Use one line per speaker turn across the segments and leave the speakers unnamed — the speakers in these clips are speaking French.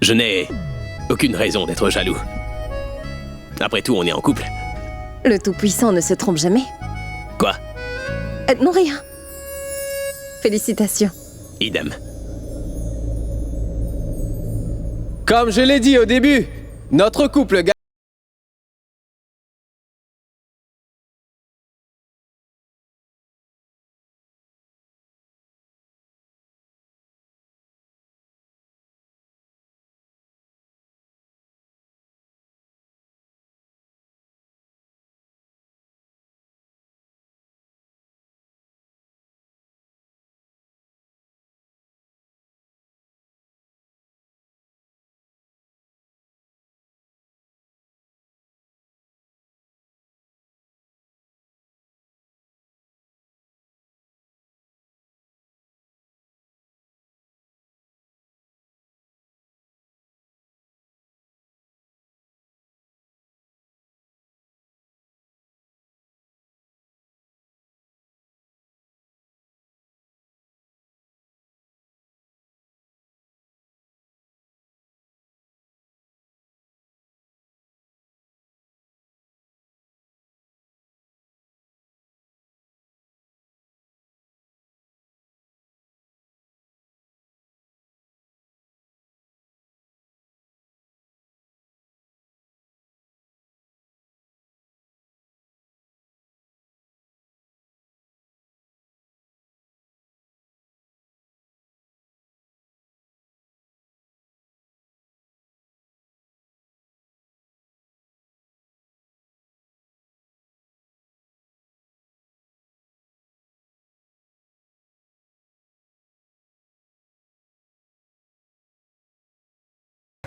Je n'ai aucune raison d'être jaloux. Après tout, on est en couple.
Le Tout-Puissant ne se trompe jamais.
Quoi?
Non, rien. Félicitations.
Idem.
Comme je l'ai dit au début, notre couple gagne.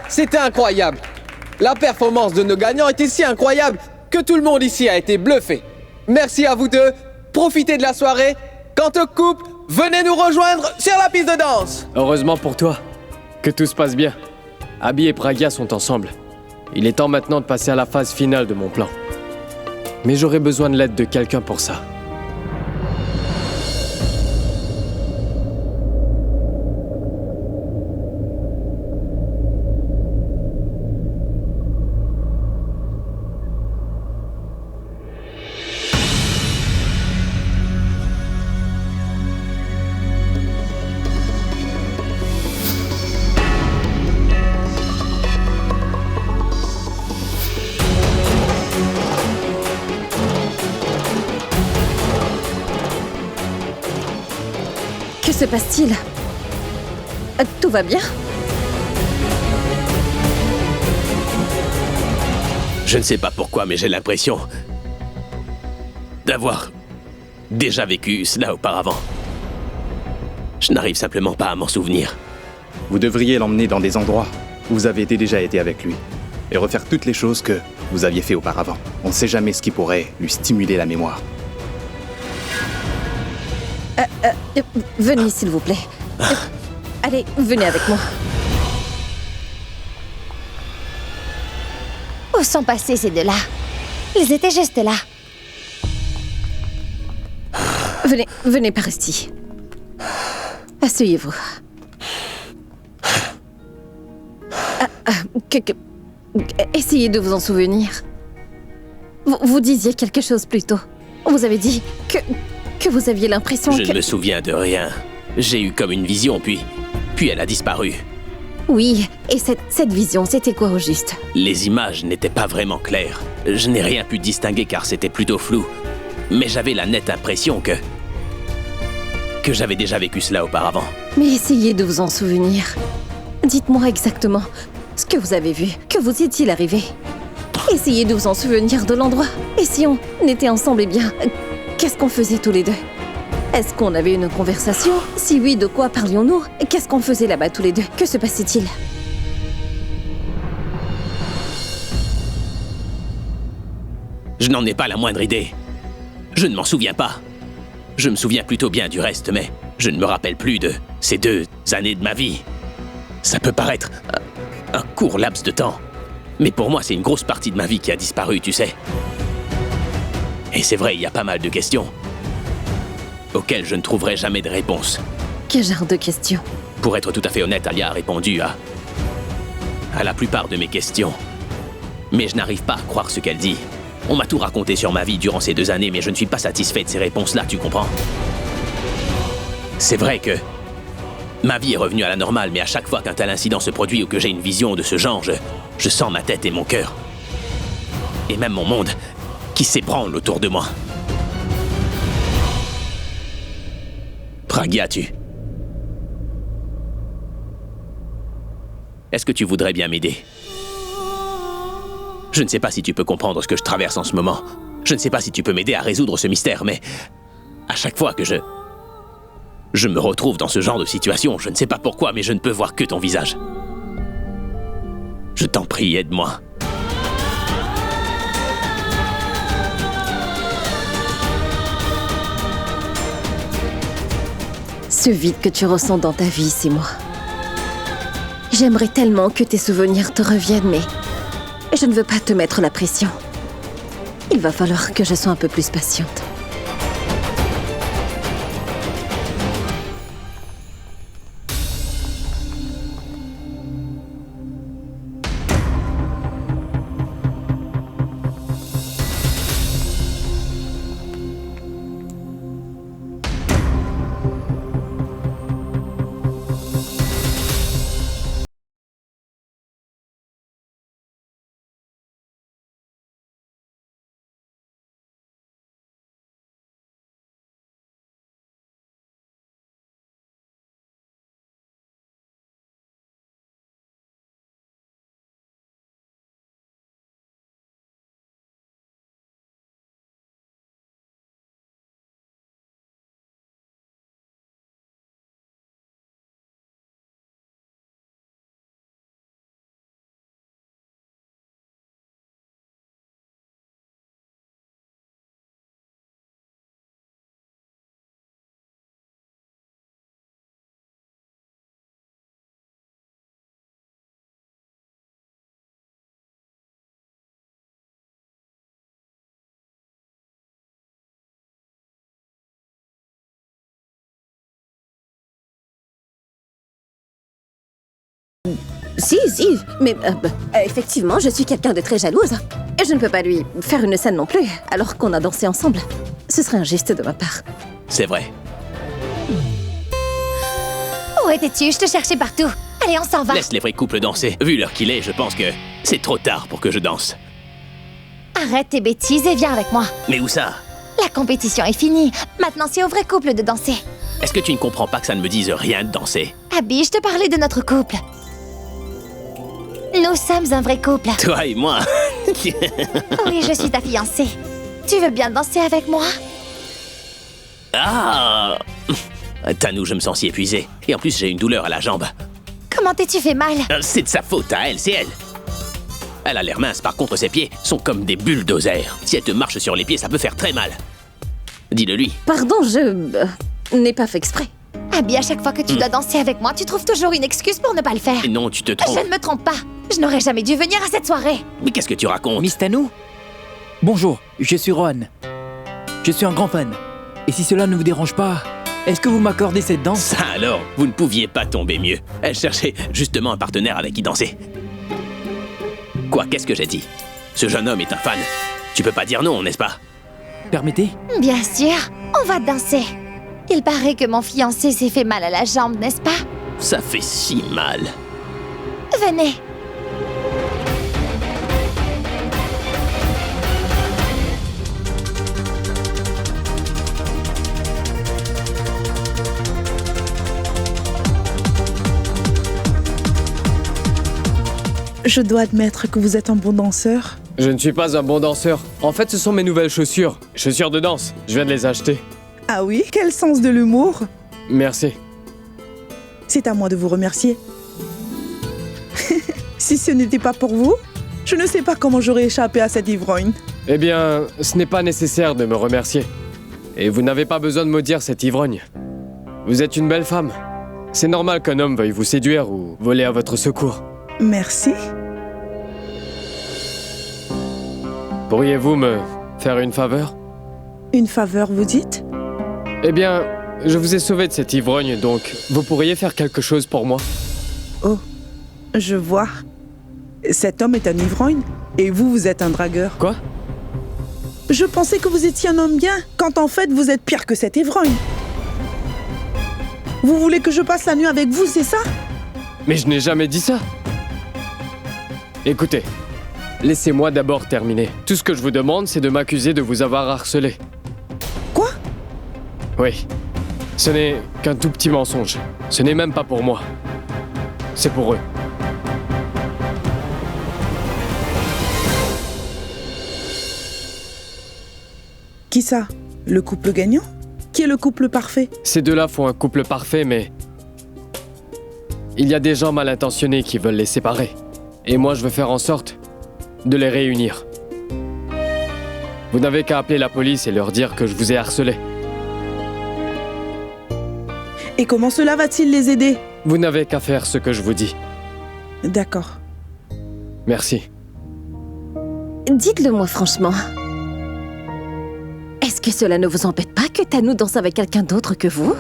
C'était incroyable. La performance de nos gagnants était si incroyable que tout le monde ici a été bluffé. Merci à vous deux. Profitez de la soirée. Quant au couple, venez nous rejoindre sur la piste de danse.
Heureusement pour toi, que tout se passe bien. Abby et Pragya sont ensemble. Il est temps maintenant de passer à la phase finale de mon plan. Mais j'aurai besoin de l'aide de quelqu'un pour ça.
Que se passe-t-il? Tout va bien?
Je ne sais pas pourquoi, mais j'ai l'impression d'avoir déjà vécu cela auparavant. Je n'arrive simplement pas à m'en souvenir.
Vous devriez l'emmener dans des endroits où vous avez déjà été avec lui et refaire toutes les choses que vous aviez fait auparavant. On ne sait jamais ce qui pourrait lui stimuler la mémoire.
Venez, s'il vous plaît. Allez, venez avec moi.
Où sont passés ces deux-là? Ils étaient juste là.
Venez par ici. Asseyez-vous. Essayez de vous en souvenir. Vous disiez quelque chose plus tôt. Vous avez dit que vous aviez l'impression
Je
que...
ne me souviens de rien. J'ai eu comme une vision, puis elle a disparu.
Oui, et cette vision, c'était quoi au juste?
Les images n'étaient pas vraiment claires. Je n'ai rien pu distinguer car c'était plutôt flou. Mais j'avais la nette impression que j'avais déjà vécu cela auparavant.
Mais essayez de vous en souvenir. Dites-moi exactement ce que vous avez vu, que vous est-il arrivé? Essayez de vous en souvenir de l'endroit. Et si on était ensemble, eh bien, qu'est-ce qu'on faisait tous les deux? Est-ce qu'on avait une conversation? Si oui, de quoi parlions-nous? Qu'est-ce qu'on faisait là-bas tous les deux? Que se passait-il?
Je n'en ai pas la moindre idée. Je ne m'en souviens pas. Je me souviens plutôt bien du reste, mais je ne me rappelle plus de ces 2 années de ma vie. Ça peut paraître un court laps de temps, mais pour moi, c'est une grosse partie de ma vie qui a disparu, tu sais. Et c'est vrai, il y a pas mal de questions auxquelles je ne trouverai jamais de réponse.
Quel genre de questions?
Pour être tout à fait honnête, Alia a répondu à la plupart de mes questions. Mais je n'arrive pas à croire ce qu'elle dit. On m'a tout raconté sur ma vie durant ces 2 années, mais je ne suis pas satisfait de ces réponses-là, tu comprends? C'est vrai que ma vie est revenue à la normale, mais à chaque fois qu'un tel incident se produit ou que j'ai une vision de ce genre, je sens ma tête et mon cœur. Et même mon monde qui s'ébranle autour de moi. Pragya, Est-ce que tu voudrais bien m'aider? Je ne sais pas si tu peux comprendre ce que je traverse en ce moment. Je ne sais pas si tu peux m'aider à résoudre ce mystère, mais à chaque fois que je me retrouve dans ce genre de situation, je ne sais pas pourquoi, mais je ne peux voir que ton visage. Je t'en prie, aide-moi.
Ce vide que tu ressens dans ta vie, c'est moi. J'aimerais tellement que tes souvenirs te reviennent, mais je ne veux pas te mettre la pression. Il va falloir que je sois un peu plus patiente. Si, mais effectivement, je suis quelqu'un de très jalouse. Et je ne peux pas lui faire une scène non plus, alors qu'on a dansé ensemble. Ce serait injuste de ma part.
C'est vrai.
Où étais-tu? Je te cherchais partout. Allez, on s'en va.
Laisse les vrais couples danser. Vu l'heure qu'il est, je pense que c'est trop tard pour que je danse.
Arrête tes bêtises et viens avec moi.
Mais où ça?
La compétition est finie. Maintenant, c'est au vrai couple de danser.
Est-ce que tu ne comprends pas que ça ne me dise rien de danser?
Abby, je te parlais de notre couple. Nous sommes un vrai couple.
Toi et moi.
Oui, je suis ta fiancée. Tu veux bien danser avec moi?
Ah! Tanou, je me sens si épuisé. Et en plus, j'ai une douleur à la jambe.
Comment t'es-tu fait mal?
C'est de sa faute à elle, c'est elle. Elle a l'air mince, par contre ses pieds sont comme des bulldozers. Si elle te marche sur les pieds, ça peut faire très mal. Dis-le lui.
Pardon, je n'ai pas fait exprès.
Abby, à chaque fois que tu dois danser avec moi, tu trouves toujours une excuse pour ne pas le faire.
Et non, tu te trompes.
Je ne me trompe pas. Je n'aurais jamais dû venir à cette soirée.
Mais qu'est-ce que tu racontes?
Miss Tanou? Bonjour, je suis Rohan. Je suis un grand fan. Et si cela ne vous dérange pas, est-ce que vous m'accordez cette danse?
Ça alors, vous ne pouviez pas tomber mieux. Elle cherchait justement un partenaire avec qui danser. Quoi, qu'est-ce que j'ai dit? Ce jeune homme est un fan. Tu peux pas dire non, n'est-ce pas?
Permettez?
Bien sûr, on va danser. Il paraît que mon fiancé s'est fait mal à la jambe, n'est-ce pas?
Ça fait si mal.
Venez.
Je dois admettre que vous êtes un bon danseur.
Je ne suis pas un bon danseur. En fait, ce sont mes nouvelles chaussures. Chaussures de danse. Je viens de les acheter.
Ah oui, quel sens de l'humour!
Merci.
C'est à moi de vous remercier. Si ce n'était pas pour vous, je ne sais pas comment j'aurais échappé à cette ivrogne.
Eh bien, ce n'est pas nécessaire de me remercier. Et vous n'avez pas besoin de maudire cette ivrogne. Vous êtes une belle femme. C'est normal qu'un homme veuille vous séduire ou voler à votre secours.
Merci.
Pourriez-vous me faire une faveur?
Une faveur, vous dites?
Eh bien, je vous ai sauvé de cette ivrogne, donc vous pourriez faire quelque chose pour moi.
Oh, je vois. Cet homme est un ivrogne et vous êtes un dragueur.
Quoi?
Je pensais que vous étiez un homme bien, quand en fait vous êtes pire que cet ivrogne. Vous voulez que je passe la nuit avec vous, c'est ça?
Mais je n'ai jamais dit ça. Écoutez, laissez-moi d'abord terminer. Tout ce que je vous demande, c'est de m'accuser de vous avoir harcelé.
Quoi?
Oui. Ce n'est qu'un tout petit mensonge. Ce n'est même pas pour moi. C'est pour eux.
Qui ça? Le couple gagnant? Qui est le couple parfait?
Ces deux-là font un couple parfait, mais... il y a des gens mal intentionnés qui veulent les séparer. Et moi, je veux faire en sorte de les réunir. Vous n'avez qu'à appeler la police et leur dire que je vous ai harcelé.
Et comment cela va-t-il les aider?
Vous n'avez qu'à faire ce que je vous dis.
D'accord.
Merci.
Dites-le moi franchement. Est-ce que cela ne vous embête pas que Tanou danse avec quelqu'un d'autre que vous?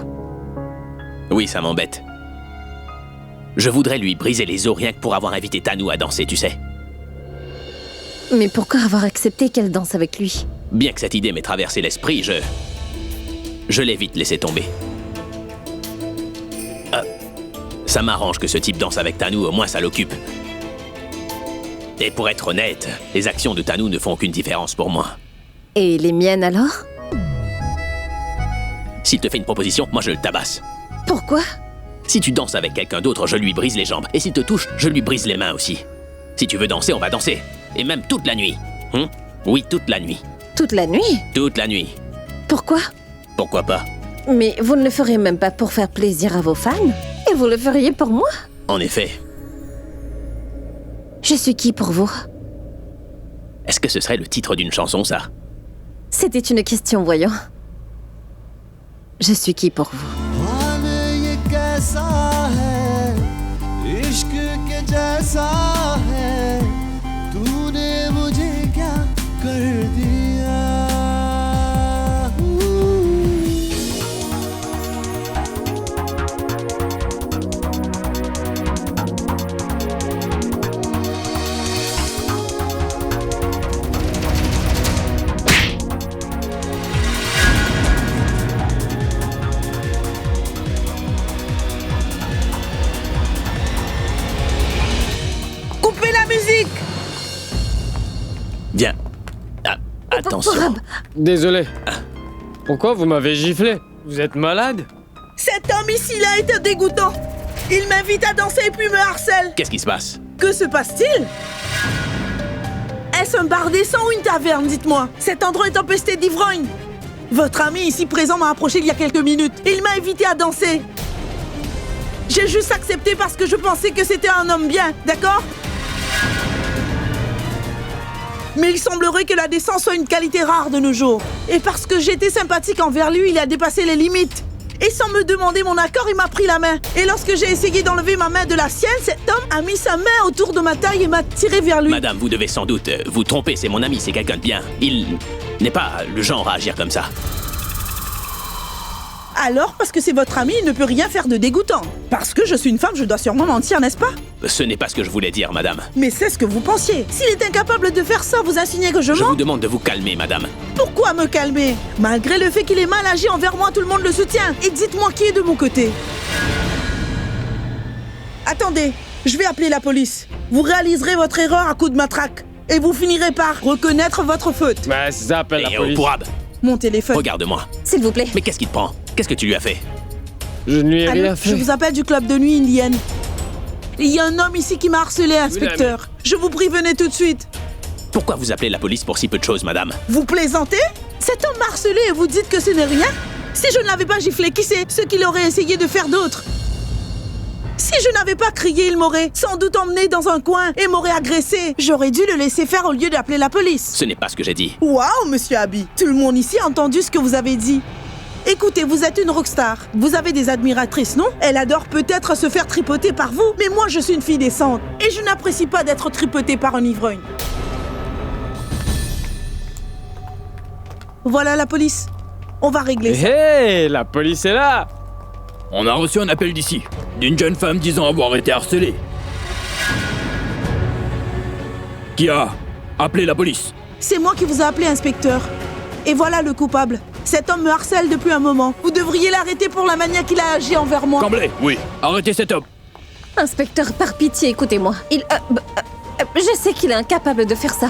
Oui, ça m'embête. Je voudrais lui briser les os rien que pour avoir invité Tanou à danser, tu sais.
Mais pourquoi avoir accepté qu'elle danse avec lui?
Bien que cette idée m'ait traversé l'esprit, je l'ai vite laissé tomber. Ça m'arrange que ce type danse avec Tanou, au moins ça l'occupe. Et pour être honnête, les actions de Tanou ne font aucune différence pour moi.
Et les miennes alors?
S'il te fait une proposition, moi je le tabasse.
Pourquoi?
Si tu danses avec quelqu'un d'autre, je lui brise les jambes. Et s'il te touche, je lui brise les mains aussi. Si tu veux danser, on va danser. Et même toute la nuit. Oui, toute la nuit.
Toute la nuit?
Toute la nuit.
Pourquoi?
Pourquoi pas?
Mais vous ne le ferez même pas pour faire plaisir à vos fans? Et vous le feriez pour moi?
En effet.
Je suis qui pour vous?
Est-ce que ce serait le titre d'une chanson, ça?
C'était une question, voyons. Je suis qui pour vous?
Coupez la musique!
Viens. Attention.
Désolé. Pourquoi vous m'avez giflé? Vous êtes malade?
Cet homme ici-là est dégoûtant. Il m'invite à danser et puis me harcèle.
Qu'est-ce qui se passe?
Que se passe-t-il? Est-ce un bar décent ou une taverne, dites-moi? Cet endroit est empesté d'ivrognes. Votre ami ici présent m'a approché il y a quelques minutes et il m'a invité à danser. J'ai juste accepté parce que je pensais que c'était un homme bien, d'accord? Mais il semblerait que la décence soit une qualité rare de nos jours. Et parce que j'étais sympathique envers lui, il a dépassé les limites. Et sans me demander mon accord, il m'a pris la main. Et lorsque j'ai essayé d'enlever ma main de la sienne, cet homme a mis sa main autour de ma taille et m'a tiré vers lui.
Madame, vous devez sans doute vous tromper, c'est mon ami, c'est quelqu'un de bien. Il n'est pas le genre à agir comme ça.
Alors, parce que c'est votre ami, il ne peut rien faire de dégoûtant. Parce que je suis une femme, je dois sûrement mentir, n'est-ce pas?
Ce n'est pas ce que je voulais dire, madame.
Mais c'est ce que vous pensiez. S'il est incapable de faire ça, vous insinuez que je
Je
mens?
vous demande de vous calmer, madame.
Pourquoi me calmer? Malgré le fait qu'il ait mal agi envers moi, tout le monde le soutient. Et dites-moi qui est de mon côté. Attendez, je vais appeler la police. Vous réaliserez votre erreur à coups de matraque. Et vous finirez par reconnaître votre faute.
Bah, ça appelle la police.
Pourab,
Mon téléphone.
regarde-moi.
S'il vous plaît.
Mais qu'est-ce qui te prend? Qu'est-ce que tu lui as fait?
Je ne lui ai
Allô,
rien fait.
je vous appelle du club de nuit indienne. Il y a un homme ici qui m'a harcelé, inspecteur. Je vous prie, venez tout de suite.
Pourquoi vous appelez la police pour si peu de choses, madame?
Vous plaisantez? Cet homme m'a harcelé et vous dites que ce n'est rien? Si je ne l'avais pas giflé, qui sait ce qu'il aurait essayé de faire d'autre? Si je n'avais pas crié, il m'aurait sans doute emmené dans un coin et m'aurait agressé. J'aurais dû le laisser faire au lieu d'appeler la police.
Ce n'est pas ce que j'ai dit.
Waouh, monsieur Abby. Tout le monde ici a entendu ce que vous avez dit. Écoutez, vous êtes une rockstar. Vous avez des admiratrices, non? Elle adore peut-être se faire tripoter par vous, mais moi je suis une fille décente. Et je n'apprécie pas d'être tripotée par un ivrogne. Voilà la police. On va régler ça.
Hé, la police est là.
On a reçu un appel d'ici, d'une jeune femme disant avoir été harcelée.
Qui a appelé la police?
C'est moi qui vous ai appelé, inspecteur. Et voilà le coupable. Cet homme me harcèle depuis un moment. Vous devriez l'arrêter pour la manière qu'il a agi envers moi.
Camblé, oui. Arrêtez cet homme.
Inspecteur, par pitié, écoutez-moi. Je sais qu'il est incapable de faire ça.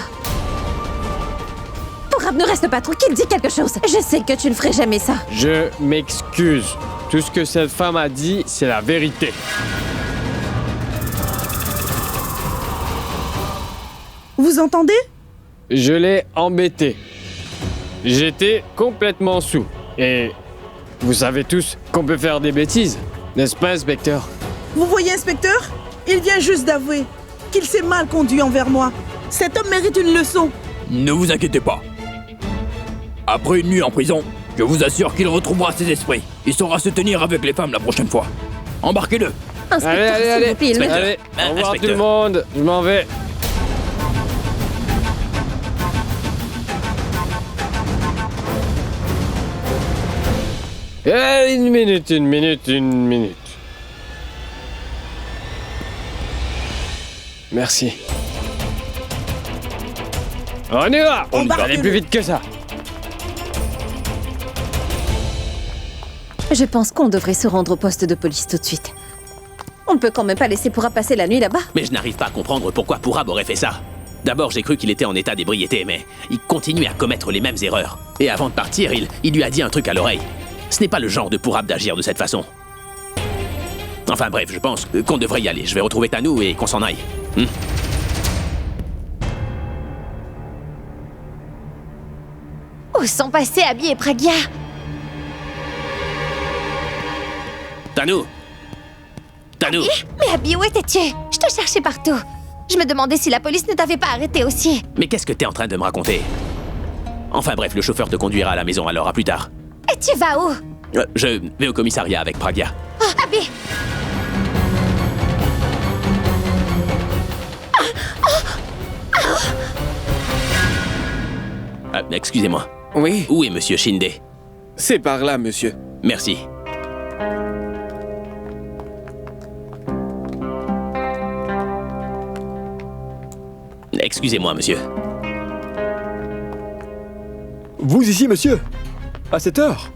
Pourab, ne reste pas tranquille, dis quelque chose. Je sais que tu ne ferais jamais ça.
Je m'excuse. Tout ce que cette femme a dit, c'est la vérité.
Vous entendez?
Je l'ai embêté. J'étais complètement sous. Et vous savez tous qu'on peut faire des bêtises, n'est-ce pas, inspecteur?
Vous voyez, inspecteur? Il vient juste d'avouer qu'il s'est mal conduit envers moi. Cet homme mérite une leçon.
Ne vous inquiétez pas. Après une nuit en prison, je vous assure qu'il retrouvera ses esprits. Il saura se tenir avec les femmes la prochaine fois. Embarquez-le.
Inspecteur,
Allez,
s'il vous plaît, il me-
allez, au revoir tout
Inspecteur.
le monde, je m'en vais. Une minute. Merci. On y va! On va aller plus vite que ça.
Je pense qu'on devrait se rendre au poste de police tout de suite. On ne peut quand même pas laisser Pourab passer la nuit là-bas.
Mais je n'arrive pas à comprendre pourquoi Pourab aurait fait ça. D'abord, j'ai cru qu'il était en état d'ébriété, mais il continuait à commettre les mêmes erreurs. Et avant de partir, il lui a dit un truc à l'oreille. Ce n'est pas le genre de Pourab d'agir de cette façon. Enfin bref, je pense qu'on devrait y aller. Je vais retrouver Tanou et qu'on s'en aille.
Où sont passés Abby et Pragya?
Tanou! Tanou!
Mais Abby, où étais-tu? Je te cherchais partout. Je me demandais si la police ne t'avait pas arrêté aussi.
Mais qu'est-ce que t'es en train de me raconter? Enfin bref, le chauffeur te conduira à la maison, alors à plus tard.
Et tu vas où?
Je vais au commissariat avec Pragya.
Oh, Abby!
Excusez-moi.
Oui,
Où est Monsieur Shinde?
c'est par là, monsieur.
Merci. Excusez-moi, monsieur.
Vous ici, monsieur? À cette heure?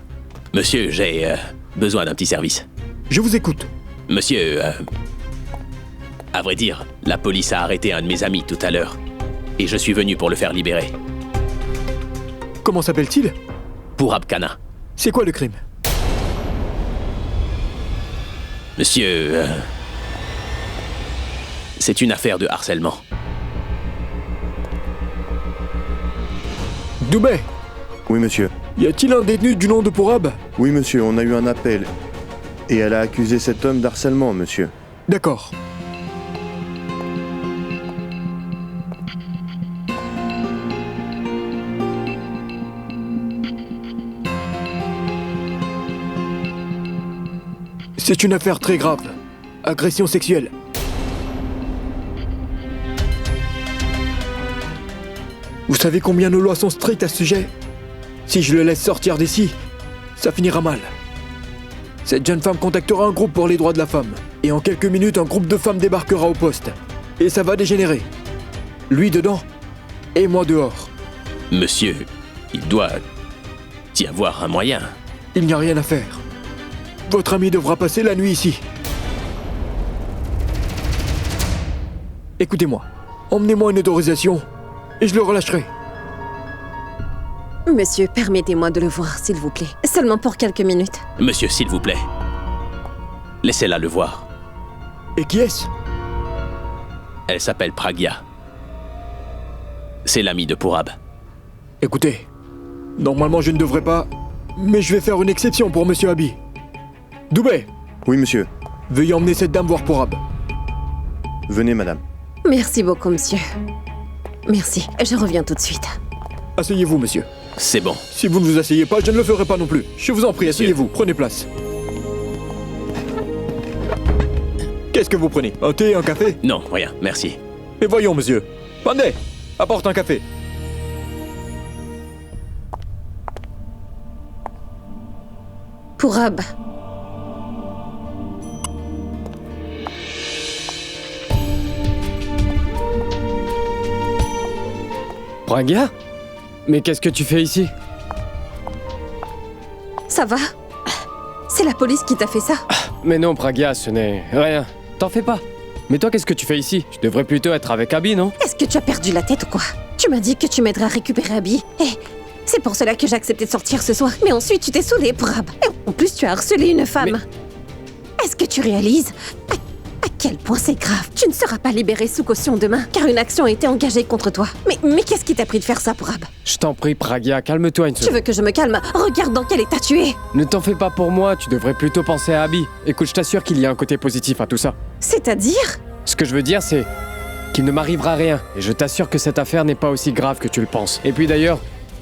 Monsieur, j'ai besoin d'un petit service.
Je vous écoute.
Monsieur, à vrai dire, la police a arrêté un de mes amis tout à l'heure. Et je suis venu pour le faire libérer.
Comment s'appelle-t-il?
Pourab Kana.
C'est quoi le crime?
Monsieur, c'est une affaire de harcèlement.
Doubet,
Oui, monsieur.
y a-t-il un détenu du nom de Pourab?
Oui, monsieur, on a eu un appel. Et elle a accusé cet homme d'harcèlement, monsieur.
D'accord. C'est une affaire très grave. Agression sexuelle. Vous savez combien nos lois sont strictes à ce sujet? Si je le laisse sortir d'ici, ça finira mal. Cette jeune femme contactera un groupe pour les droits de la femme. Et en quelques minutes, un groupe de femmes débarquera au poste. Et ça va dégénérer. Lui dedans, et moi dehors.
Monsieur, il doit y avoir un moyen.
Il n'y a rien à faire. Votre ami devra passer la nuit ici. Écoutez-moi, emmenez-moi une autorisation et je le relâcherai.
Monsieur, permettez-moi de le voir, s'il vous plaît. Seulement pour quelques minutes.
Monsieur, s'il vous plaît. Laissez-la le voir.
Et qui est-ce?
Elle s'appelle Pragya. C'est l'amie de Pourab.
Écoutez, normalement je ne devrais pas, mais je vais faire une exception pour Monsieur Abby. Doubet,
Oui, monsieur.
veuillez emmener cette dame voir Pourab.
Venez, madame.
Merci beaucoup, monsieur. Merci, je reviens tout de suite.
Asseyez-vous, monsieur.
C'est bon.
Si vous ne vous asseyez pas, je ne le ferai pas non plus. Je vous en prie,
Monsieur.
asseyez-vous, prenez place. Qu'est-ce que vous prenez? Un thé, un café?
Non, rien, merci.
Et voyons, monsieur. Pandey, apporte un café.
Pourab.
Pragya? Mais qu'est-ce que tu fais ici?
Ça va? C'est la police qui t'a fait ça?
Mais non, Pragya, ce n'est rien. T'en fais pas. Mais toi, qu'est-ce que tu fais ici? Tu devrais plutôt être avec Abby, non?
Est-ce que tu as perdu la tête ou quoi? Tu m'as dit que tu m'aiderais à récupérer Abby. C'est pour cela que j'ai accepté de sortir ce soir. Mais ensuite, tu t'es saoulé pour Ab. Et en plus, tu as harcelé une femme. Est-ce que tu réalises à quel point c'est grave? Tu ne seras pas libéré sous caution demain, car une action a été engagée contre toi. Mais qu'est-ce qui t'a pris de faire ça pour Ab?
Je t'en prie, Pragya, calme-toi une
Tu
seconde.
veux que je me calme? Regarde dans quel état tu es.
Ne t'en fais pas pour moi, tu devrais plutôt penser à Abby. Écoute, je t'assure qu'il y a un côté positif à tout ça.
C'est-à-dire?
Ce que je veux dire, c'est qu'il ne m'arrivera rien. Et je t'assure que cette affaire n'est pas aussi grave que tu le penses. Et puis d'ailleurs,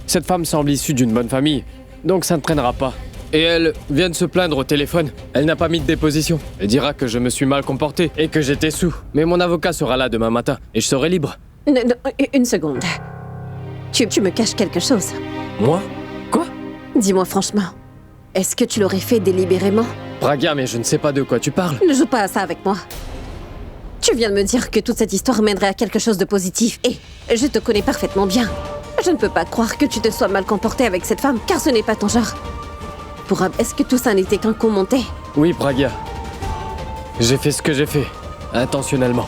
cette femme semble issue d'une bonne famille, donc ça ne traînera pas. Et elle vient de se plaindre au téléphone. Elle n'a pas mis de déposition. Elle dira que je me suis mal comporté et que j'étais saoul. Mais mon avocat sera là demain matin et je serai libre.
Non, une seconde. Tu me caches quelque chose.
Moi? Quoi?
Dis-moi franchement, est-ce que tu l'aurais fait délibérément?
Pragya, mais je ne sais pas de quoi tu parles.
Ne joue pas à ça avec moi. Tu viens de me dire que toute cette histoire mènerait à quelque chose de positif. Et je te connais parfaitement bien. Je ne peux pas croire que tu te sois mal comporté avec cette femme, car ce n'est pas ton genre. Pour Ab, est-ce que tout ça n'était qu'un coup monté?
Oui, Pragya. J'ai fait ce que j'ai fait, intentionnellement.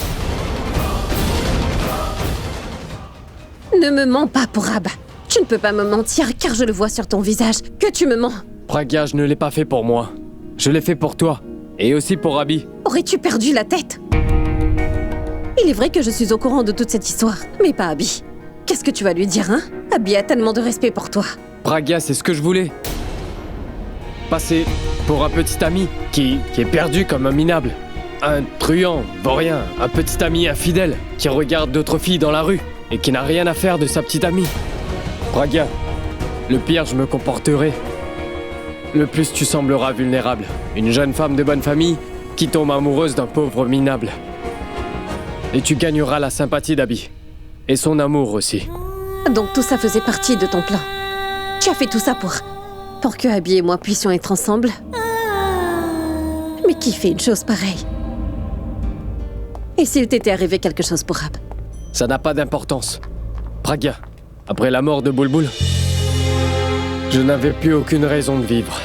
Ne me mens pas, pour Ab. Tu ne peux pas me mentir, car je le vois sur ton visage, que tu me mens.
Pragya, je ne l'ai pas fait pour moi. Je l'ai fait pour toi. Et aussi pour Abby.
Aurais-tu perdu la tête? Il est vrai que je suis au courant de toute cette histoire, mais pas Abby. Qu'est-ce que tu vas lui dire, hein? Abby a tellement de respect pour toi.
Pragya, c'est ce que je voulais. Passer pour un petit ami qui est perdu comme un minable. Un truand, vaurien, un petit ami infidèle qui regarde d'autres filles dans la rue et qui n'a rien à faire de sa petite amie. Pragya, le pire je me comporterai, le plus tu sembleras vulnérable. Une jeune femme de bonne famille qui tombe amoureuse d'un pauvre minable. Et tu gagneras la sympathie d'Abby. Et son amour aussi.
Donc tout ça faisait partie de ton plan. Tu as fait tout ça pour que Abby et moi puissions être ensemble? Mais qui fait une chose pareille? Et s'il t'était arrivé quelque chose pour Ab?
Ça n'a pas d'importance. Pragya, après la mort de Bulbul, je n'avais plus aucune raison de vivre.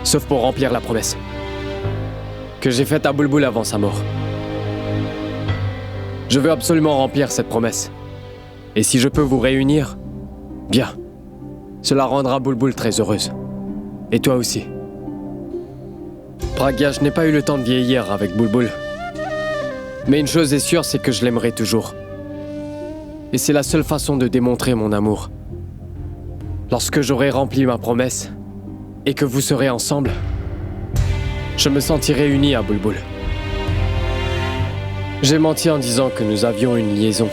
Sauf pour remplir la promesse que j'ai faite à Bulbul avant sa mort. Je veux absolument remplir cette promesse. Et si je peux vous réunir, bien. Cela rendra Bulbul très heureuse. Et toi aussi. Pragya, je n'ai pas eu le temps de vieillir avec Bulbul. Mais une chose est sûre, c'est que je l'aimerai toujours. Et c'est la seule façon de démontrer mon amour. Lorsque j'aurai rempli ma promesse, et que vous serez ensemble, je me sentirai uni à Bulbul. J'ai menti en disant que nous avions une liaison.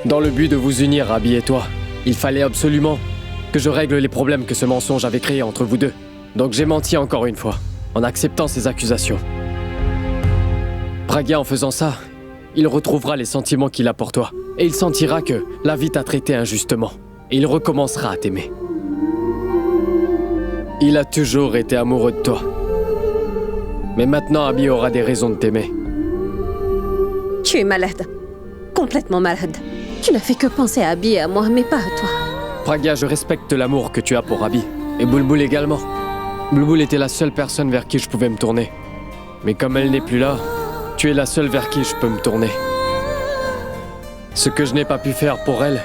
Dans le but de vous unir, Abby et toi, il fallait absolument que je règle les problèmes que ce mensonge avait créés entre vous deux. Donc j'ai menti encore une fois, en acceptant ces accusations. Pragya, en faisant ça, il retrouvera les sentiments qu'il a pour toi. Et il sentira que la vie t'a traité injustement. Et il recommencera à t'aimer. Il a toujours été amoureux de toi. Mais maintenant, Abby aura des raisons de t'aimer.
Tu es malade. Complètement malade. Tu n'as fait que penser à Abby et à moi, mais pas à toi.
Pragya, je respecte l'amour que tu as pour Abby. Et Bulbul également. Bulbul était la seule personne vers qui je pouvais me tourner. Mais comme elle n'est plus là, tu es la seule vers qui je peux me tourner. Ce que je n'ai pas pu faire pour elle,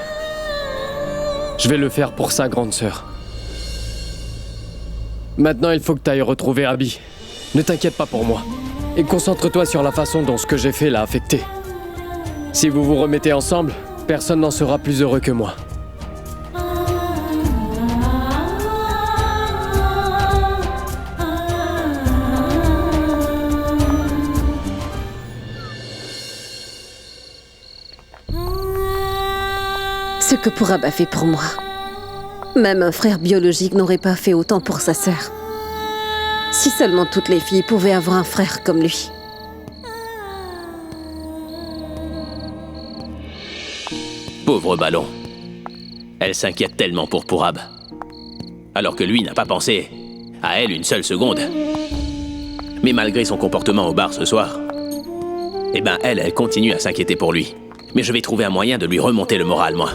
je vais le faire pour sa grande sœur. Maintenant, il faut que tu ailles retrouver Abby. Ne t'inquiète pas pour moi. Et concentre-toi sur la façon dont ce que j'ai fait l'a affecté. Si vous vous remettez ensemble, personne n'en sera plus heureux que moi.
Ce que Pourab a fait pour moi. Même un frère biologique n'aurait pas fait autant pour sa sœur. Si seulement toutes les filles pouvaient avoir un frère comme lui.
Pauvre ballon. Elle s'inquiète tellement pour Pourab. Alors que lui n'a pas pensé à elle une seule seconde. Mais malgré son comportement au bar ce soir, eh ben elle continue à s'inquiéter pour lui. Mais je vais trouver un moyen de lui remonter le moral, moi.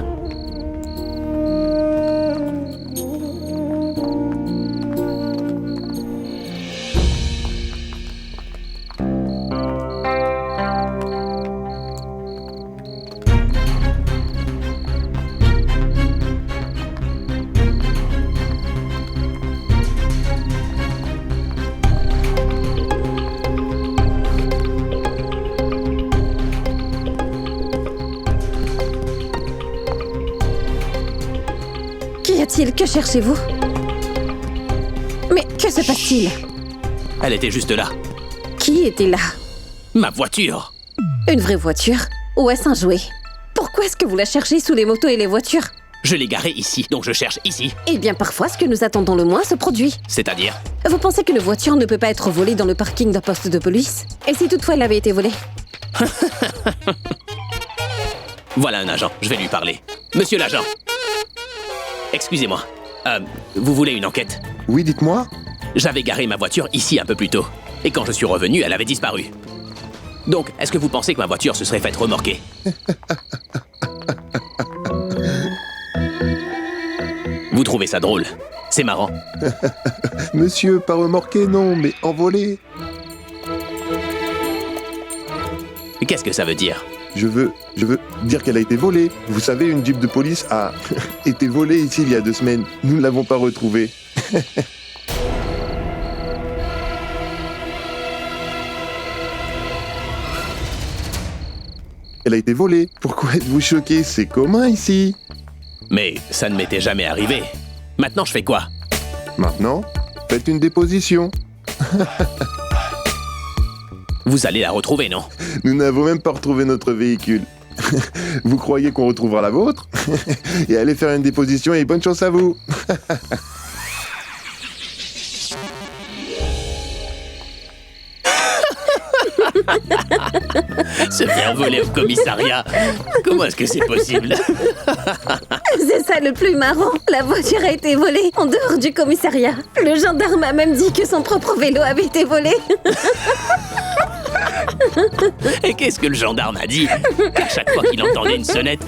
Qu'y a-t-il? Que cherchez-vous? Mais que se passe-t-il?
Elle était juste là.
Qui était là?
Ma voiture!
Une vraie voiture? Ou est-ce un jouet? Pourquoi est-ce que vous la cherchez sous les motos et les voitures?
Je l'ai garée ici, donc je cherche ici.
Eh bien, parfois, ce que nous attendons le moins se produit.
C'est-à-dire?
Vous pensez qu'une voiture ne peut pas être volée dans le parking d'un poste de police? Et si toutefois elle avait été volée?
Voilà un agent, je vais lui parler. Monsieur l'agent! Excusez-moi. Vous voulez une enquête?
Oui, dites-moi.
J'avais garé ma voiture ici un peu plus tôt. Et quand je suis revenu, elle avait disparu. Donc, est-ce que vous pensez que ma voiture se serait faite remorquer? Vous trouvez ça drôle? C'est marrant.
Monsieur, pas remorqué, non, mais envolé.
Qu'est-ce que ça veut dire?
Je veux dire qu'elle a été volée. Vous savez, une Jeep de police a été volée ici il y a 2 semaines. Nous ne l'avons pas retrouvée. Elle a été volée. Pourquoi êtes-vous choqué? C'est commun ici.
Mais ça ne m'était jamais arrivé. Maintenant, je fais quoi?
Maintenant, faites une déposition.
Vous allez la retrouver, non?
Nous n'avons même pas retrouvé notre véhicule. Vous croyez qu'on retrouvera la vôtre? Et allez faire une déposition et bonne chance à vous.
Se faire voler au commissariat. Comment est-ce que c'est possible?
C'est ça le plus marrant. La voiture a été volée en dehors du commissariat. Le gendarme a même dit que son propre vélo avait été volé.
Et qu'est-ce que le gendarme a dit? Qu'à chaque fois qu'il entendait une sonnette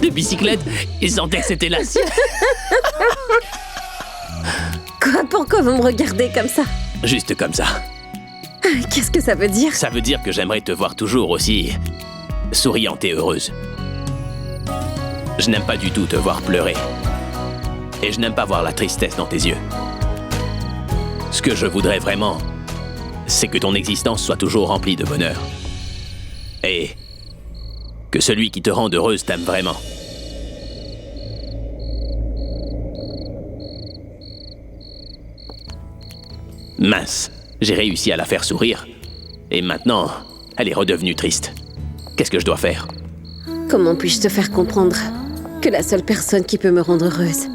de bicyclette, il sentait que c'était la sienne.
Quoi? Pourquoi vous me regardez comme ça?
Juste comme ça.
Qu'est-ce que ça veut dire?
Ça veut dire que j'aimerais te voir toujours aussi souriante et heureuse. Je n'aime pas du tout te voir pleurer. Et je n'aime pas voir la tristesse dans tes yeux. Ce que je voudrais vraiment, c'est que ton existence soit toujours remplie de bonheur. Et que celui qui te rend heureuse t'aime vraiment. Mince, j'ai réussi à la faire sourire. Et maintenant, elle est redevenue triste. Qu'est-ce que je dois faire?
Comment puis-je te faire comprendre que la seule personne qui peut me rendre heureuse,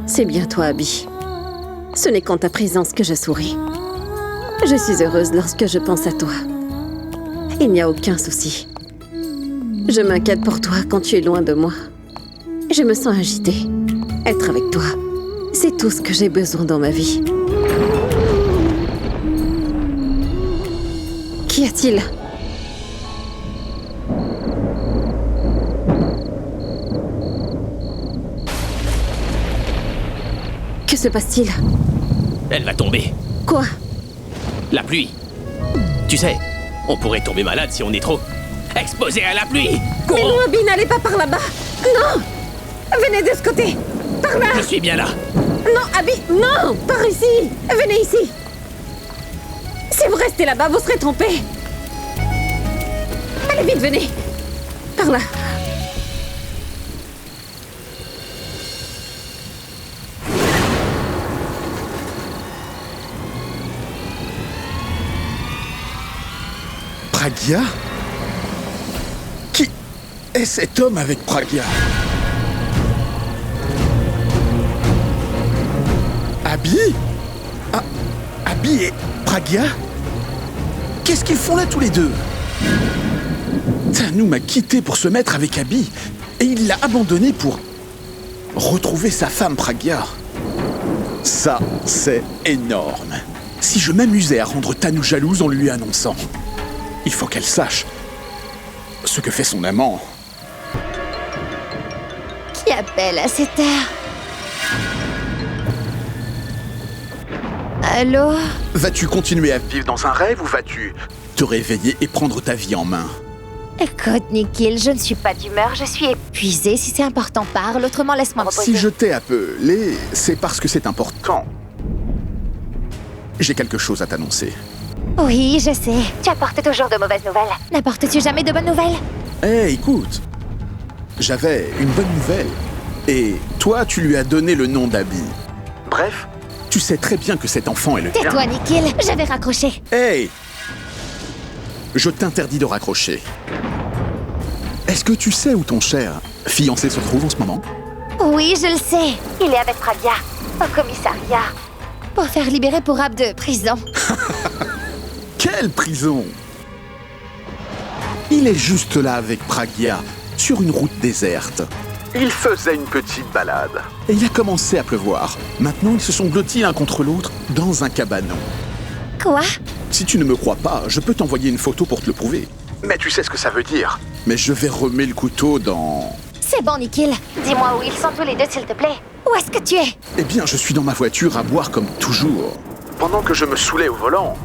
c'est bien toi, Abby. Ce n'est qu'en ta présence que je souris. Je suis heureuse lorsque je pense à toi. Il n'y a aucun souci. Je m'inquiète pour toi quand tu es loin de moi. Je me sens agitée. Être avec toi, c'est tout ce que j'ai besoin dans ma vie. Qu'y a-t-il? Que se passe-t-il?
Elle va tomber.
Quoi?
La pluie. Tu sais, on pourrait tomber malade si on est trop exposé à la pluie.
Mais non, Abby, n'allez pas par là-bas. Non! Venez de ce côté. Par là.
Je suis bien là.
Non, Abby, non! Par ici. Venez ici. Si vous restez là-bas, vous serez trompés. Allez vite, venez. Par là.
Pragya? Qui est cet homme avec Pragya? Abby? Ah, Abby et Pragya? Qu'est-ce qu'ils font là tous les deux? Tanu m'a quitté pour se mettre avec Abby et il l'a abandonné pour retrouver sa femme Pragya. Ça, c'est énorme. Si je m'amusais à rendre Tanu jalouse en lui annonçant, il faut qu'elle sache ce que fait son amant
Qui appelle à cette heure? Allô?
Vas-tu continuer à vivre dans un rêve ou vas-tu te réveiller et prendre ta vie en main?
Écoute, Nikhil, je ne suis pas d'humeur, je suis épuisée. Si c'est important, parle, autrement laisse-moi reposer.
Si je t'ai appelé, c'est parce que c'est important. J'ai quelque chose à t'annoncer.
Oui, je sais. Tu apportes toujours de mauvaises nouvelles. N'apportes-tu jamais de bonnes nouvelles?
Écoute, j'avais une bonne nouvelle. Et toi, tu lui as donné le nom d'Abby. Bref, tu sais très bien que cet enfant est le tien.
Tais-toi, Nikhil, je vais raccrocher.
Hey! Je t'interdis de raccrocher. Est-ce que tu sais où ton cher fiancé se trouve en ce moment?
Oui, je le sais. Il est avec Pragya, au commissariat, pour faire libérer Purab de prison.
Quelle prison? Il est juste là avec Pragya, sur une route déserte. Il faisait une petite balade. Et il a commencé à pleuvoir. Maintenant, ils se sont blottis l'un contre l'autre dans un cabanon.
Quoi?
Si tu ne me crois pas, je peux t'envoyer une photo pour te le prouver. Mais tu sais ce que ça veut dire. Mais je vais remettre le couteau dans...
C'est bon, Nikhil. Dis-moi où ils sont tous les deux, s'il te plaît. Où est-ce que tu es?
Eh bien, je suis dans ma voiture à boire comme toujours. Pendant que je me saoulais au volant,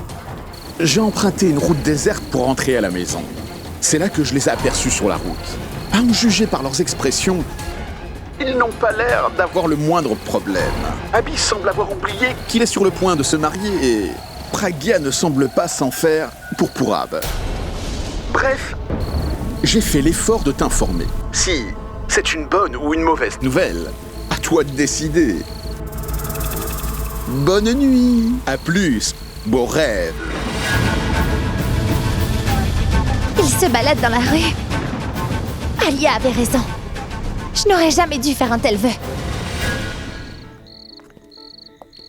j'ai emprunté une route déserte pour rentrer à la maison. C'est là que je les ai aperçus sur la route. À en juger par leurs expressions, ils n'ont pas l'air d'avoir le moindre problème. Abby semble avoir oublié qu'il est sur le point de se marier et Pragya ne semble pas s'en faire pour Purab. Bref, j'ai fait l'effort de t'informer. Si c'est une bonne ou une mauvaise nouvelle, à toi de décider. Bonne nuit. À plus. Beau rêve.
Il se balade dans la rue. Alia avait raison. Je n'aurais jamais dû faire un tel vœu.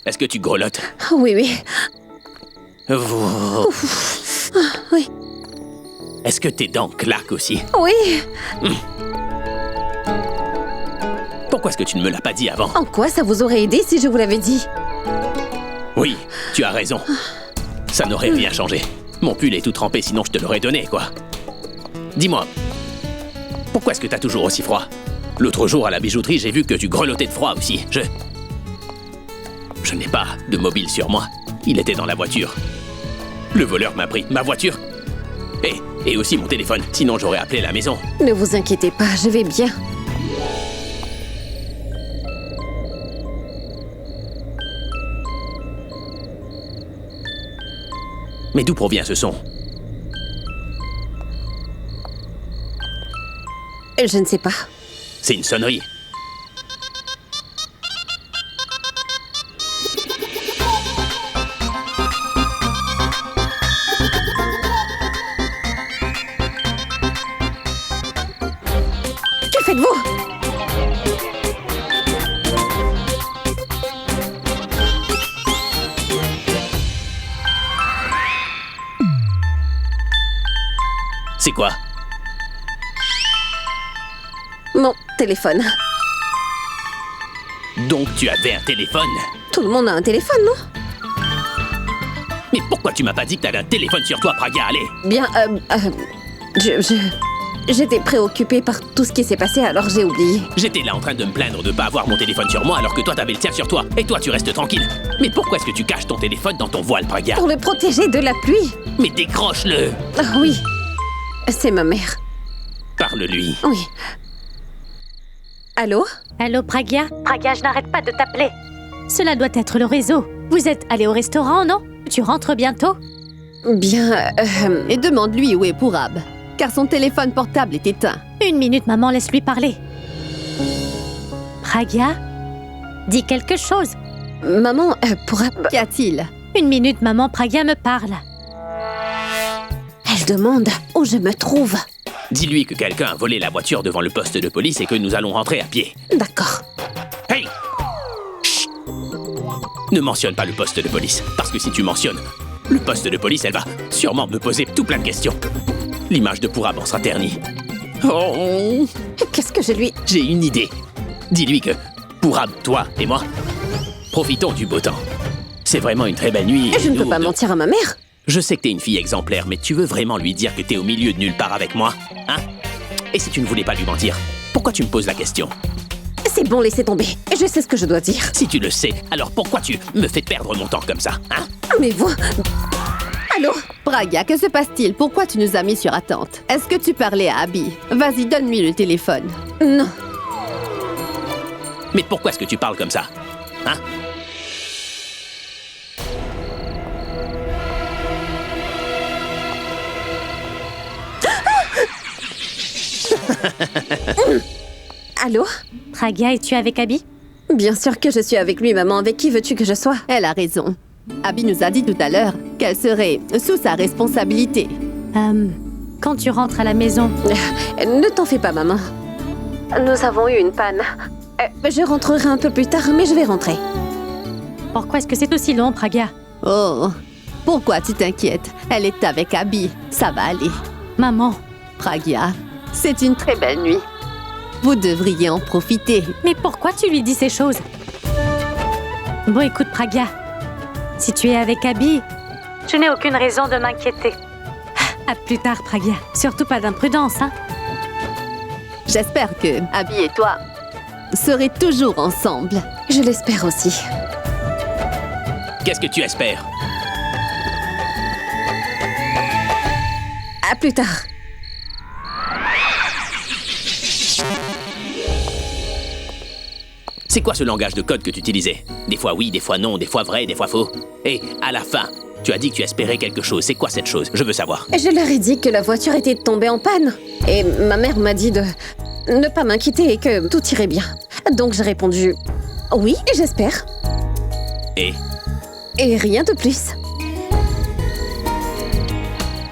Est-ce que tu grelottes?
Oui, oui. Oui.
Est-ce que tes dents claquent aussi?
Oui.
Pourquoi est-ce que tu ne me l'as pas dit avant?
En quoi ça vous aurait aidé si je vous l'avais dit?
Oui, tu as raison. Ça n'aurait rien changé. Mon pull est tout trempé, sinon je te l'aurais donné, quoi. Dis-moi, pourquoi est-ce que t'as toujours aussi froid? L'autre jour, à la bijouterie, j'ai vu que tu grelottais de froid aussi. Je n'ai pas de mobile sur moi. Il était dans la voiture. Le voleur m'a pris ma voiture. Et aussi mon téléphone, sinon j'aurais appelé la maison.
Ne vous inquiétez pas, je vais bien.
Mais d'où provient ce son?
Je ne sais pas.
C'est une sonnerie.
Que faites-vous?
C'est quoi?
Mon téléphone.
Donc tu avais un téléphone?
Tout le monde a un téléphone, non?
Mais pourquoi tu m'as pas dit que t'avais un téléphone sur toi, Pragya? Allez!
Bien, j'étais préoccupée par tout ce qui s'est passé, alors j'ai oublié.
J'étais là en train de me plaindre de pas avoir mon téléphone sur moi alors que toi t'avais le tien sur toi. Et toi tu restes tranquille. Mais pourquoi est-ce que tu caches ton téléphone dans ton voile, Pragya?
Pour le protéger de la pluie.
Mais décroche-le!
Ah oui, c'est ma mère.
Parle-lui.
Oui. Allô?
Allô, Pragya? Pragya, je n'arrête pas de t'appeler. Cela doit être le réseau. Vous êtes allé au restaurant, non? Tu rentres bientôt?
Bien,
Et demande-lui où est Purab, car son téléphone portable est éteint.
Une minute, maman, laisse-lui parler. Pragya? Dis quelque chose.
Maman, Purab...
Qu'y a-t-il?
Une minute, maman, Pragya me parle.
Elle demande où je me trouve.
Dis-lui que quelqu'un a volé la voiture devant le poste de police et que nous allons rentrer à pied.
D'accord.
Hey! Chut! Ne mentionne pas le poste de police, parce que si tu mentionnes le poste de police, elle va sûrement me poser tout plein de questions. L'image de Purab en sera ternie. Oh!
Qu'est-ce que je lui...
J'ai une idée. Dis-lui que Purab, toi et moi, profitons du beau temps. C'est vraiment une très belle nuit.
Je ne peux pas mentir à ma mère.
Je sais que t'es une fille exemplaire, mais tu veux vraiment lui dire que t'es au milieu de nulle part avec moi? Hein? Et si tu ne voulais pas lui mentir, pourquoi tu me poses la question?
C'est bon, laissez tomber. Je sais ce que je dois dire.
Si tu le sais, alors pourquoi tu me fais perdre mon temps comme ça, hein?
Mais vous... Allô?
Pragya, que se passe-t-il? Pourquoi tu nous as mis sur attente? Est-ce que tu parlais à Abby? Vas-y, donne-lui le téléphone.
Non.
Mais pourquoi est-ce que tu parles comme ça? Hein?
Allô?
Pragya, es-tu avec Abby?
Bien sûr que je suis avec lui, maman. Avec qui veux-tu que je sois?
Elle a raison. Abby nous a dit tout à l'heure qu'elle serait sous sa responsabilité.
Quand tu rentres à la maison...
Ne t'en fais pas, maman. Nous avons eu une panne. Je rentrerai un peu plus tard, mais je vais rentrer.
Pourquoi est-ce que c'est aussi long, Pragya?
Oh, pourquoi tu t'inquiètes? Elle est avec Abby, ça va aller.
Maman.
Pragya, c'est une très belle nuit. Vous devriez en profiter.
Mais pourquoi tu lui dis ces choses? Bon, écoute, Pragya. Si tu es avec Abby, je n'ai aucune raison de m'inquiéter. À plus tard, Pragya. Surtout pas d'imprudence, hein?
J'espère que Abby et toi serez toujours ensemble.
Je l'espère aussi.
Qu'est-ce que tu espères?
À plus tard.
C'est quoi ce langage de code que tu utilisais? Des fois oui, des fois non, des fois vrai, des fois faux. Et à la fin, tu as dit que tu espérais quelque chose. C'est quoi cette chose? Je veux savoir.
Je leur ai dit que la voiture était tombée en panne. Et ma mère m'a dit de ne pas m'inquiéter et que tout irait bien. Donc j'ai répondu oui, j'espère.
Et
rien de plus.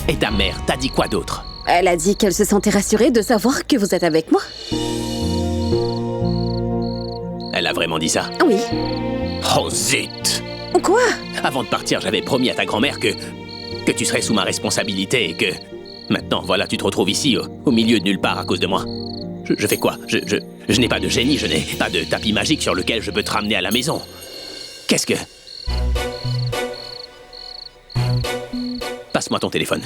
Et ta mère t'a dit quoi d'autre?
Elle a dit qu'elle se sentait rassurée de savoir que vous êtes avec moi.
Elle a vraiment dit ça?
Oui.
Oh zut!
Quoi?
Avant de partir, j'avais promis à ta grand-mère que tu serais sous ma responsabilité et que... Maintenant, voilà, tu te retrouves ici, au milieu de nulle part à cause de moi. Je fais quoi? Je n'ai pas de génie, je n'ai pas de tapis magique sur lequel je peux te ramener à la maison. Qu'est-ce que... Passe-moi ton téléphone.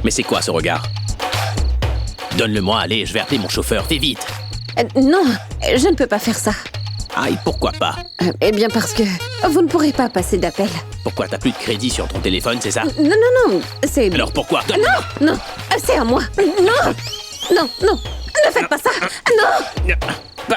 Mais c'est quoi ce regard? Donne-le-moi, allez, je vais appeler mon chauffeur, fais vite.
Non, je ne peux pas faire ça.
Aïe, pourquoi pas?
Eh bien parce que vous ne pourrez pas passer d'appel.
Pourquoi t'as plus de crédit sur ton téléphone, c'est ça?
Non, c'est...
Alors pourquoi?
Non, c'est à moi. Non, ne faites pas ça. Non. Non.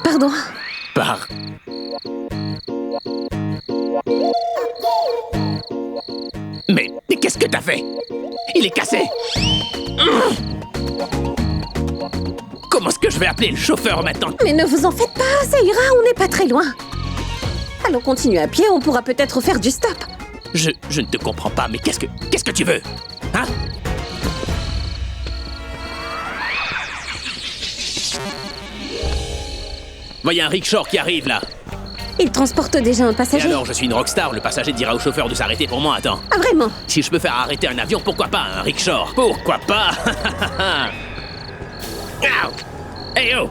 Pardon.
Mais qu'est-ce que t'as fait? Il est cassé. Comment est-ce que je vais appeler le chauffeur maintenant?
Mais ne vous en faites pas, ça ira, on n'est pas très loin. Allons continuer à pied, on pourra peut-être faire du stop.
Je ne te comprends pas, mais qu'est-ce que tu veux? Hein? Voyez un rickshaw qui arrive là.
Il transporte déjà un passager.
Et alors, je suis une rockstar, le passager dira au chauffeur de s'arrêter pour moi, attends.
Ah, vraiment?
Si je peux faire arrêter un avion, pourquoi pas un rickshaw? Pourquoi pas? Hey oh!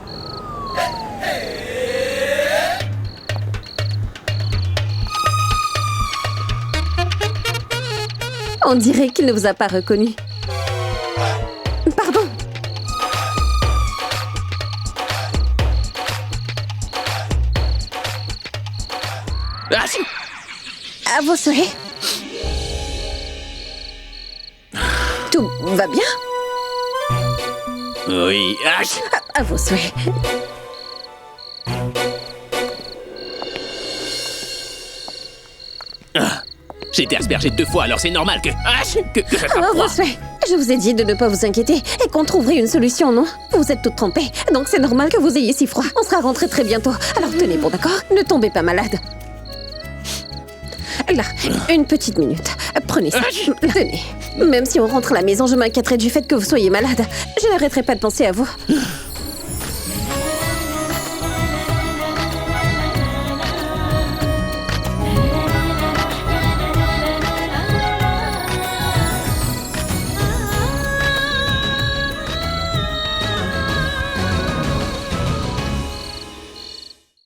On dirait qu'il ne vous a pas reconnu. Pardon. À vos souhaits. Tout va bien?
Oui.
À vos souhaits.
J'ai été aspergé 2 fois, alors c'est normal que je fasse
À
froid.
vos souhaits. Je vous ai dit de ne pas vous inquiéter et qu'on trouverait une solution, non? Vous êtes toutes trempées, donc c'est normal que vous ayez si froid. On sera rentrés très bientôt, alors tenez bon, d'accord? Ne tombez pas malade. Là, une petite minute. Prenez ça. Tenez. Même si on rentre à la maison, je m'inquiéterai du fait que vous soyez malade. Je n'arrêterai pas de penser à vous.